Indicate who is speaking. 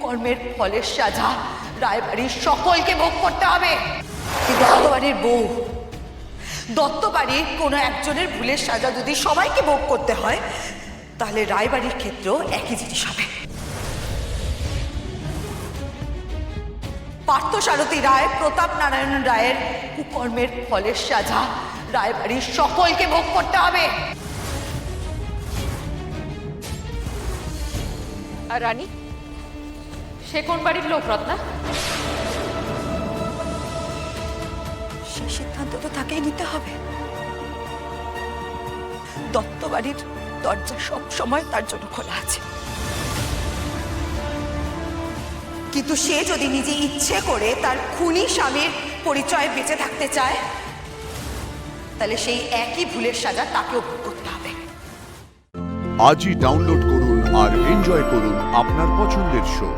Speaker 1: কুকর্মের ফলের সাজা রায়বাড়ির সকলকে ভোগ করতে হবে। দত্তবাড়ির বউ, দত্তবাড়ির কোনো একজনের ভুলের সাজা যদি সবাইকে ভোগ করতে হয়, তাহলে রায়বাড়ির ক্ষেত্রেও একই জিনিস হবে। পার্থসারথী রায়, প্রতাপ নারায়ণ রায়ের কুকর্মের ফলের সাজা রায়বাড়ির সকলকে ভোগ করতে হবে।
Speaker 2: আর রানী, সে কোন বাড়ির লোক রত্না?
Speaker 1: সেই সিদ্ধান্ত তো তাকেই নিতে হবে। দত্তবাড়ির দরজা সব সময় তার জন্য খোলা আছে, কিন্তু সে যদি নিজে ইচ্ছে করে তার খুনি স্বামীর পরিচয়ে বেঁচে থাকতে চায়, তাহলে সেই একই ভুলের সাজা তাকেও ভোগ করতে হবে।
Speaker 3: আজই ডাউনলোড করুন আর এনজয় করুন আপনার পছন্দের শো।